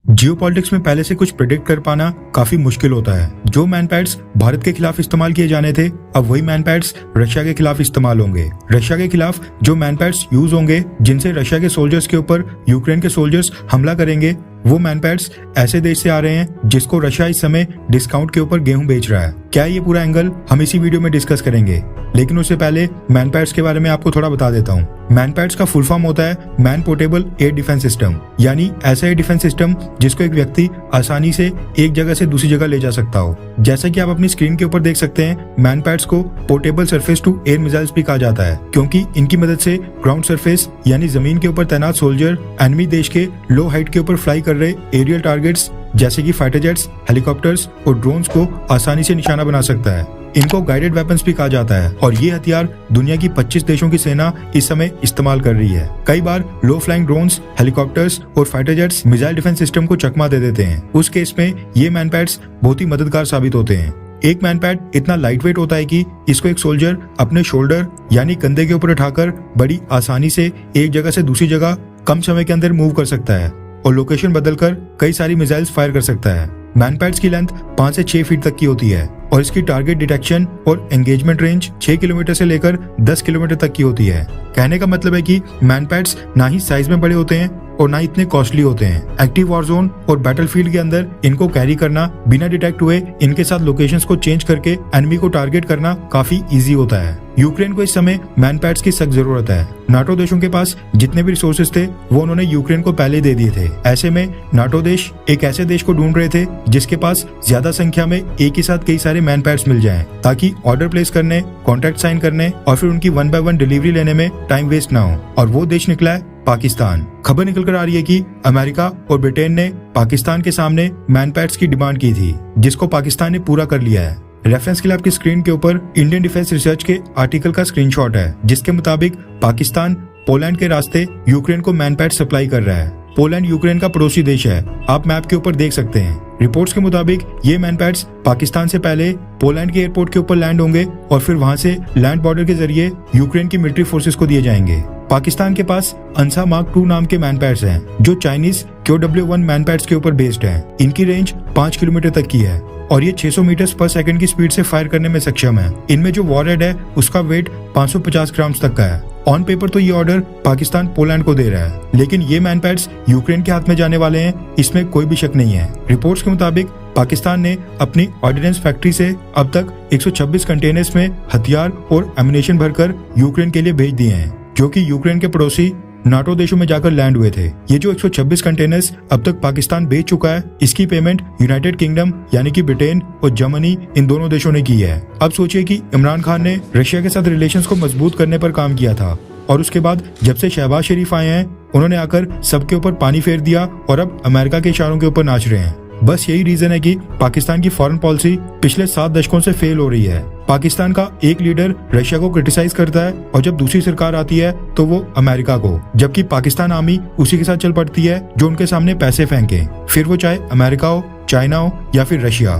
Geopolitics में पहले से कुछ प्रिडिक्ट कर पाना काफी मुश्किल होता है। जो मैनपैड्स भारत के खिलाफ इस्तेमाल किए जाने थे, अब वही मैनपैड्स रशिया के खिलाफ इस्तेमाल होंगे। रशिया के खिलाफ जो मैनपैड्स यूज होंगे, जिनसे रशिया के सोल्जर्स के ऊपर यूक्रेन के सोल्जर्स हमला करेंगे, वो मैनपैड्स ऐसे देश से आ रहे हैं जिसको रशिया इस समय डिस्काउंट के ऊपर गेहूं बेच रहा है। क्या ये पूरा एंगल हम इसी वीडियो में डिस्कस करेंगे, लेकिन उससे पहले मैनपैड्स के बारे में आपको थोड़ा बता देता हूँ। मैनपैड्स का फुल फॉर्म होता है man portable air defence system, यानी ऐसा एयर डिफेंस सिस्टम जिसको एक व्यक्ति आसानी से एक जगह से दूसरी जगह ले जा सकता हो। जैसा कि आप अपनी स्क्रीन के ऊपर देख सकते हैं, मैनपैड्स को portable surface to air missiles भी कहा जाता है, क्योंकि इनकी मदद से ग्राउंड सरफेस यानी जमीन के ऊपर तैनात सोल्जर एनिमी देश के लो हाइट के ऊपर फ्लाई कर रहे एरियल टारगेट्स जैसे कि फाइटर जेट्स, हेलीकॉप्टर्स और ड्रोन्स को आसानी से निशाना बना सकता है। इनको गाइडेड वेपन्स भी कहा जाता है और ये हथियार दुनिया की 25 देशों की सेना इस समय इस्तेमाल कर रही है। कई बार लो फ्लाइंग ड्रोन्स, हेलीकॉप्टर्स और fighter jets missile defence system को चकमा दे देते हैं। उस केस में ये मैनपैड्स बहुत ही मददगार साबित होते हैं। एक मैनपैड इतना लाइट वेट होता है कि इसको एक सोल्जर अपने शोल्डर यानी कंधे के ऊपर उठाकर बड़ी आसानी से एक जगह से दूसरी जगह कम समय के अंदर मूव कर सकता है और लोकेशन बदलकर कई सारी मिसाइल्स फायर कर सकता है। मैनपैड्स की लेंथ 5 से 6 फीट तक की होती है और इसकी टारगेट डिटेक्शन और एंगेजमेंट रेंज 6 किलोमीटर से लेकर 10 किलोमीटर तक की होती है। कहने का मतलब है कि मैनपैड्स ना ही साइज में बड़े होते हैं और ना इतने कॉस्टली होते हैं। एक्टिव वॉर जोन और बैटलफील्ड के अंदर इनको कैरी करना, बिना डिटेक्ट हुए इनके साथ लोकेशंस को चेंज करके एनिमी को टारगेट करना काफी इजी होता है। यूक्रेन को इस समय मैनपैड्स की सख्त जरूरत है। नाटो देशों के पास जितने भी रिसोर्सेज थे वो उन्होंने यूक्रेन को पहले दे दिए थे। ऐसे में नाटो देश एक ऐसे देश को ढूंढ रहे थे जिसके पास ज्यादा संख्या में एक ही साथ कई सारे मैनपैड्स मिल जाएं, ताकि ऑर्डर प्लेस करने, कॉन्ट्रैक्ट साइन करने और फिर उनकी 1 बाय 1 डिलीवरी लेने में टाइम वेस्ट ना हो। और वो देश निकला है पाकिस्तान। खबर निकल कर आ रही है कि अमेरिका और ब्रिटेन ने पाकिस्तान के सामने मैनपैड्स की डिमांड की थी, जिसको पाकिस्तान ने पूरा कर लिया है। रेफरेंस के लिए आपकी स्क्रीन के ऊपर इंडियन डिफेंस रिसर्च के आर्टिकल का स्क्रीनशॉट है, जिसके मुताबिक पाकिस्तान पोलैंड के रास्ते यूक्रेन को मैनपैड सप्लाई कर रहा है। पोलैंड यूक्रेन का पड़ोसी देश है, आप मैप के ऊपर देख सकते हैं। रिपोर्ट्स के मुताबिक ये मैनपैड्स पाकिस्तान से पहले पोलैंड के एयरपोर्ट के ऊपर लैंड होंगे और फिर वहां से लैंड बॉर्डर के जरिए यूक्रेन की मिलिट्री फोर्सेस को दिए जाएंगे। पाकिस्तान के पास अंसा मार्क 2 नाम के मैनपैड्स हैं, जो चाइनीज QW1 मैनपैड्स के ऊपर बेस्ड हैं। इनकी रेंज 5 किलोमीटर तक की है और ये 600 मीटर पर सेकंड की स्पीड से फायर करने में सक्षम है। इनमें जो वॉरहेड है उसका वेट 550 ग्राम तक का है। ऑन पेपर तो ये ऑर्डर पाकिस्तान पोलैंड को दे रहा है, लेकिन ये मैनपैड्स यूक्रेन के हाथ में जाने वाले हैं, इसमें कोई भी शक नहीं है। रिपोर्ट्स के मुताबिक पाकिस्तान ने अपनी ऑर्डिनेंस फैक्ट्री से अब तक 126 कंटेनर्स में हथियार और एमुनेशन भरकर यूक्रेन के लिए भेज दिए हैं, जो कि यूक्रेन के पड़ोसी नाटो देशों में जाकर लैंड हुए थे। ये जो 126 कंटेनर्स अब तक पाकिस्तान भेज चुका है, इसकी पेमेंट यूनाइटेड किंगडम यानी कि ब्रिटेन और जर्मनी इन दोनों देशों ने की है। अब सोचिए कि इमरान खान ने रशिया के साथ रिलेशंस को मजबूत करने पर काम किया था और उसके बाद जब से शहबाज शरीफ आए हैं, उन्होंने आकर सबके ऊपर पानी फेर दिया और अब अमेरिका के इशारों के ऊपर नाच रहे हैं। बस यही रीजन है कि पाकिस्तान की फॉरेन पॉलिसी पिछले 7 दशकों से फेल हो रही है। पाकिस्तान का एक लीडर रशिया को क्रिटिसाइज करता है और जब दूसरी सरकार आती है तो वो अमेरिका को, जबकि पाकिस्तान आर्मी उसी के साथ चल पड़ती है जो उनके सामने पैसे फेंके, फिर वो चाहे अमेरिका हो, चाइना हो या फिर रशिया।